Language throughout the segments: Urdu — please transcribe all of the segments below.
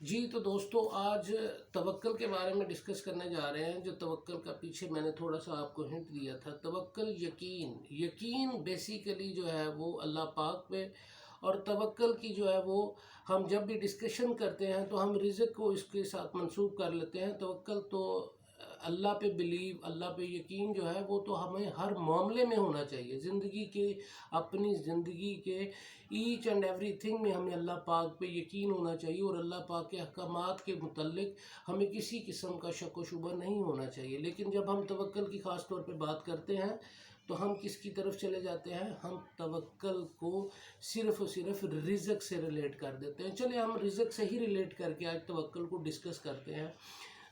جی تو دوستو آج توکل کے بارے میں ڈسکس کرنے جا رہے ہیں۔ جو توکل کا پیچھے میں نے تھوڑا سا آپ کو ہنٹ دیا تھا، توکل یقین بیسیکلی جو ہے وہ اللہ پاک پہ، اور توکل کی جو ہے وہ ہم جب بھی ڈسکشن کرتے ہیں تو ہم رزق کو اس کے ساتھ منسوب کر لیتے ہیں۔ توکل تو اللہ پہ بلیو، اللہ پہ یقین جو ہے وہ تو ہمیں ہر معاملے میں ہونا چاہیے، زندگی کے، اپنی زندگی کے ایچ اینڈ ایوری تھنگ میں ہمیں اللہ پاک پہ یقین ہونا چاہیے، اور اللہ پاک کے احکامات کے متعلق ہمیں کسی قسم کا شک و شبہ نہیں ہونا چاہیے۔ لیکن جب ہم توکل کی خاص طور پہ بات کرتے ہیں تو ہم کس کی طرف چلے جاتے ہیں؟ ہم توکل کو صرف اور صرف رزق سے ریلیٹ کر دیتے ہیں۔ چلے ہم رزق سے ہی ریلیٹ کر کے آج توکل کو ڈسکس کرتے ہیں۔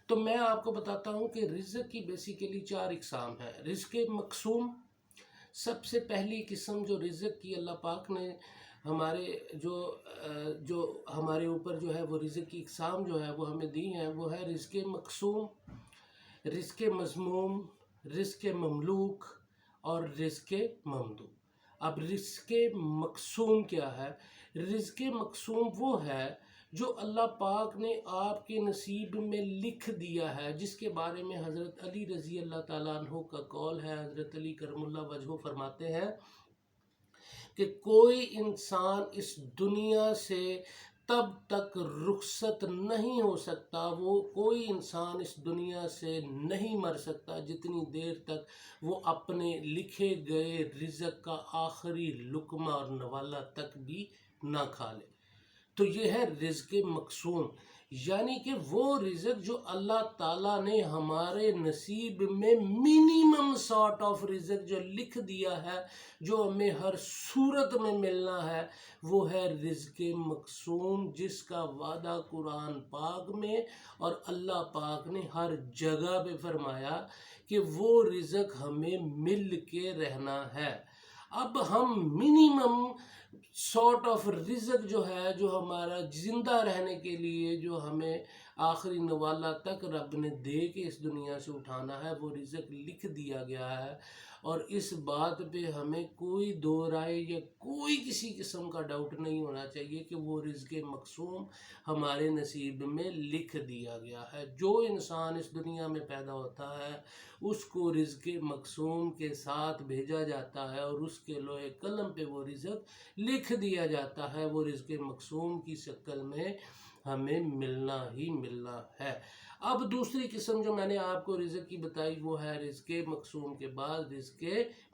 تو میں آپ کو بتاتا ہوں کہ رزق کی بیسیکلی 4 اقسام ہیں۔ رزق مقسوم، سب سے پہلی قسم جو رزق کی اللہ پاک نے ہمارے جو ہمارے اوپر جو ہے وہ رزق کی اقسام جو ہے وہ ہمیں دی ہیں، وہ ہے رزق مقسوم، رزق مذموم، رزق مملوک اور رزق ممدوح۔ اب رزق مقسوم کیا ہے؟ رزق مقسوم وہ ہے جو اللہ پاک نے آپ کے نصیب میں لکھ دیا ہے، جس کے بارے میں حضرت علی رضی اللہ تعالیٰ عنہ کا قول ہے۔ حضرت علی کرم اللہ وجہہ فرماتے ہیں کہ کوئی انسان اس دنیا سے تب تک رخصت نہیں ہو سکتا، کوئی انسان اس دنیا سے نہیں مر سکتا جتنی دیر تک وہ اپنے لکھے گئے رزق کا آخری لقمہ اور نوالہ تک بھی نہ کھا لے۔ تو یہ ہے رزق مقسوم، یعنی کہ وہ رزق جو اللہ تعالیٰ نے ہمارے نصیب میں منیمم سارٹ آف رزق جو لکھ دیا ہے، جو ہمیں ہر صورت میں ملنا ہے، وہ ہے رزق مقسوم، جس کا وعدہ قرآن پاک میں اور اللہ پاک نے ہر جگہ پہ فرمایا کہ وہ رزق ہمیں مل کے رہنا ہے۔ اب ہم منیمم سارٹ آف رزق جو ہے، جو ہمارا زندہ رہنے کے لیے جو ہمیں آخری نوالہ تک رب نے دے کے اس دنیا سے اٹھانا ہے، وہ رزق لکھ دیا گیا ہے، اور اس بات پہ ہمیں کوئی دو رائے یا کوئی کسی قسم کا ڈاؤٹ نہیں ہونا چاہیے کہ وہ رزق مقسوم ہمارے نصیب میں لکھ دیا گیا ہے۔ جو انسان اس دنیا میں پیدا ہوتا ہے اس کو رزق مقسوم کے ساتھ بھیجا جاتا ہے، اور اس کے لوح قلم پہ وہ رزق لکھ دیا جاتا ہے۔ وہ رزق مقسوم کی شکل میں ہمیں ملنا ہی ملنا ہے۔ اب دوسری قسم جو میں نے آپ کو رزق کی بتائی وہ ہے رزق مقسوم کے بعد رزق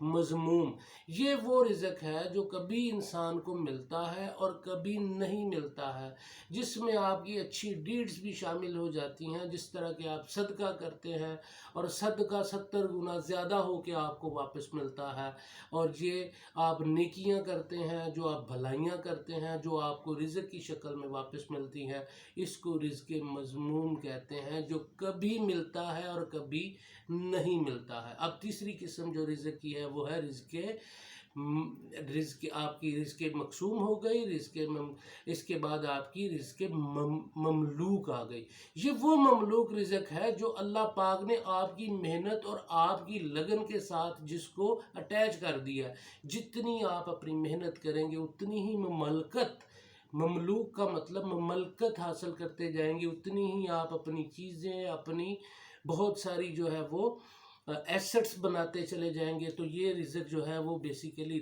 مذموم۔ یہ وہ رزق ہے جو کبھی انسان کو ملتا ہے اور کبھی نہیں ملتا ہے، جس میں آپ کی اچھی ڈیڈز بھی شامل ہو جاتی ہیں، جس طرح کہ آپ صدقہ کرتے ہیں اور صدقہ 70 گنا زیادہ ہو کے آپ کو واپس ملتا ہے، اور یہ آپ نیکیاں کرتے ہیں، جو آپ بھلائیاں کرتے ہیں، جو آپ کو رزق کی شکل میں واپس ملتی ہیں، اس کو رزق مذموم کہتے ہیں، جو کبھی ملتا ہے اور کبھی نہیں ملتا ہے۔ اب تیسری قسم جو رزق کی ہے وہ ہے آپ کی رزق مقسوم ہو گئی، اس کے بعد آپ کی رزق مملوک آ گئی۔ یہ وہ مملوک رزق ہے جو اللہ پاک نے آپ کی محنت اور آپ کی لگن کے ساتھ جس کو اٹیچ کر دیا ہے۔ جتنی آپ اپنی محنت کریں گے اتنی ہی مملوک کا مطلب مملکت حاصل کرتے جائیں گے، اتنی ہی آپ اپنی چیزیں، اپنی بہت ساری جو ہے وہ ایسٹس بناتے چلے جائیں گے۔ تو یہ رزق جو ہے وہ بیسیکلی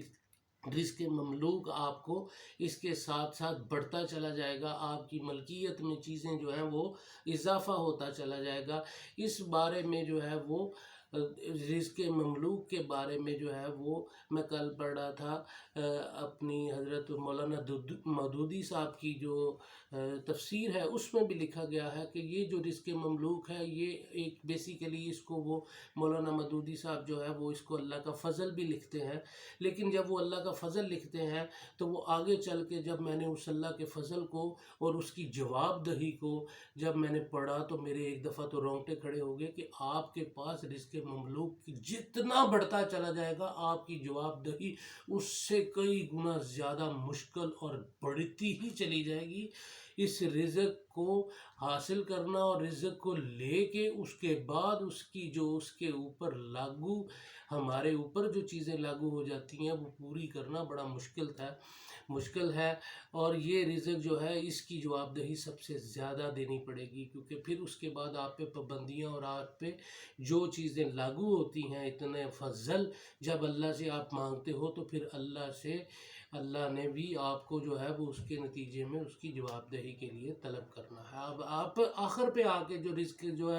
رزق مملوک آپ کو اس کے ساتھ ساتھ بڑھتا چلا جائے گا، آپ کی ملکیت میں چیزیں جو ہیں وہ اضافہ ہوتا چلا جائے گا۔ اس بارے میں جو ہے وہ رزق مملوک کے بارے میں جو ہے وہ میں کل پڑھ رہا تھا اپنی حضرت مولانا مودودی صاحب کی جو تفسیر ہے، اس میں بھی لکھا گیا ہے کہ یہ جو رزق مملوک ہے، یہ ایک بیسیکلی اس کو وہ مولانا مودودی صاحب جو ہے وہ اس کو اللہ کا فضل بھی لکھتے ہیں، لیکن جب وہ اللہ کا فضل لکھتے ہیں تو وہ آگے چل کے جب میں نے اس اللہ کے فضل کو اور اس کی جواب دہی کو جب میں نے پڑھا تو میرے ایک دفعہ تو رونگٹے کھڑے ہو گئے کہ آپ کے پاس رزق مملوک جتنا بڑھتا چلا جائے گا، آپ کی جواب دہی اس سے کئی گنا زیادہ مشکل اور بڑھتی ہی چلی جائے گی۔ اس رزق کو حاصل کرنا اور رزق کو لے کے اس کے بعد اس کی جو اس کے اوپر لاگو ہمارے اوپر جو چیزیں لاگو ہو جاتی ہیں وہ پوری کرنا بڑا مشکل ہے، اور یہ رزق جو ہے اس کی جواب دہی سب سے زیادہ دینی پڑے گی، کیونکہ پھر اس کے بعد آپ پہ پابندیاں اور آپ پہ جو چیزیں لاگو ہوتی ہیں، اتنے فضل جب اللہ سے آپ مانگتے ہو تو پھر اللہ نے بھی آپ کو جو ہے وہ اس کے نتیجے میں اس کی جواب دہی کے لیے طلب کرنا ہے۔ اب آپ آخر پہ آ کے جو رزق جو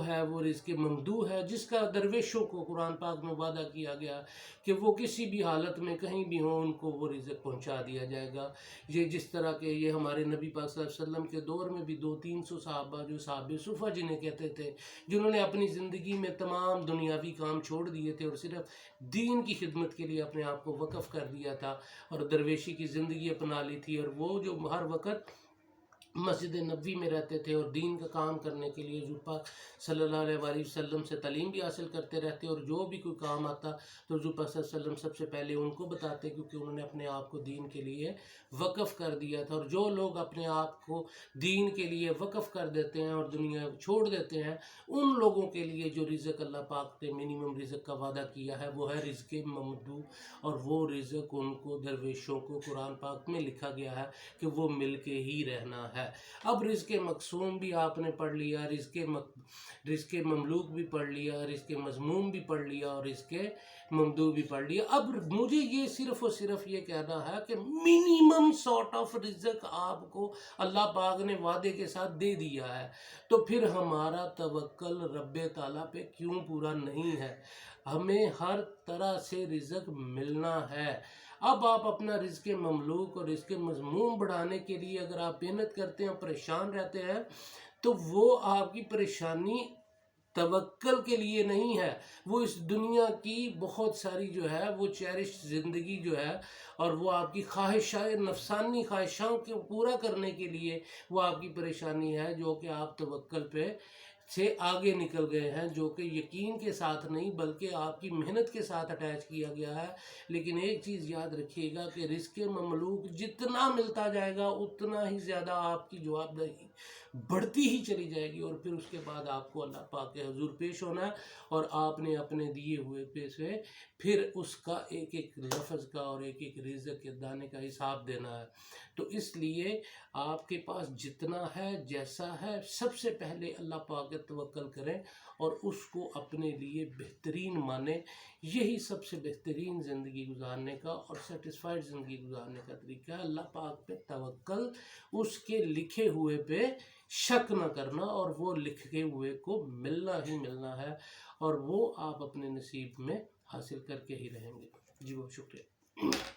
ہے وہ رزق ممدوح ہے، جس کا درویشوں کو قرآن پاک میں وعدہ کیا گیا کہ وہ کسی بھی حالت میں کہیں بھی ہوں ان کو وہ رزق پہنچا دیا جائے گا۔ یہ جس طرح کہ یہ ہمارے نبی پاک صلی اللہ علیہ وسلم کے دور میں بھی 200-300 صحابہ جو صحابہ صفہ جنہیں کہتے تھے، جنہوں نے اپنی زندگی میں تمام دنیاوی کام چھوڑ دیے تھے اور صرف دین کی خدمت کے لیے اپنے آپ کو وقف کر دیا تھا اور درویشی کی زندگی اپنا لی تھی، اور وہ جو ہر وقت مسجد نبوی میں رہتے تھے اور دین کا کام کرنے کے لیے حضور پاک صلی اللہ علیہ وآلہ وسلم سے تعلیم بھی حاصل کرتے رہتے، اور جو بھی کوئی کام آتا تو حضور پاک صلی اللہ علیہ وسلم سب سے پہلے ان کو بتاتے، کیونکہ انہوں نے اپنے آپ کو دین کے لیے وقف کر دیا تھا۔ اور جو لوگ اپنے آپ کو دین کے لیے وقف کر دیتے ہیں اور دنیا چھوڑ دیتے ہیں، ان لوگوں کے لیے جو رزق اللہ پاک نے منیمم رزق کا وعدہ کیا ہے وہ ہے رزق ممدوح، اور وہ رزق ان کو درویشوں کو قرآن پاک میں لکھا گیا ہے کہ وہ مل کے ہی رہنا ہے۔ اب رزق مقسوم بھی آپ نے پڑھ لیا، رزق مملوک بھی پڑھ لیا، رزق مذموم بھی پڑھ لیا، اور رزق ممدوح بھی پڑھ لیا۔ اب مجھے یہ صرف اور صرف یہ کہنا ہے کہ منیمم سارٹ آف رزق آپ کو اللہ پاک نے وعدے کے ساتھ دے دیا ہے، تو پھر ہمارا توکل رب تعالیٰ پہ کیوں پورا نہیں ہے؟ ہمیں ہر طرح سے رزق ملنا ہے۔ اب آپ اپنا رزق مملوک اور رزق مذموم بڑھانے کے لیے اگر آپ محنت کرتے ہیں، پریشان رہتے ہیں، تو وہ آپ کی پریشانی توکل کے لیے نہیں ہے، وہ اس دنیا کی بہت ساری جو ہے وہ چیرش زندگی جو ہے، اور وہ آپ کی نفسانی خواہشوں کو پورا کرنے کے لیے وہ آپ کی پریشانی ہے، جو کہ آپ توکل پہ سے آگے نکل گئے ہیں، جو کہ یقین کے ساتھ نہیں بلکہ آپ کی محنت کے ساتھ اٹیچ کیا گیا ہے۔ لیکن ایک چیز یاد رکھیے گا کہ رزق مملوک جتنا ملتا جائے گا اتنا ہی زیادہ آپ کی جواب دہی بڑھتی ہی چلی جائے گی، اور پھر اس کے بعد آپ کو اللہ پاک کے حضور پیش ہونا ہے، اور آپ نے اپنے دیے ہوئے پیسے پھر اس کا ایک ایک لفظ کا اور ایک ایک رزق کے دانے کا حساب دینا ہے۔ تو اس لیے آپ کے پاس جتنا ہے جیسا ہے، سب سے پہلے اللہ پاک کے توکل کریں اور اس کو اپنے لیے بہترین مانیں۔ یہی سب سے بہترین زندگی گزارنے کا اور سیٹسفائیڈ زندگی گزارنے کا طریقہ ہے۔ اللہ پاک پہ توکل، اس کے لکھے ہوئے پہ شک نہ کرنا، اور وہ لکھے ہوئے کو ملنا ہی ملنا ہے، اور وہ آپ اپنے نصیب میں حاصل کر کے ہی رہیں گے۔ جی بہت شکریہ۔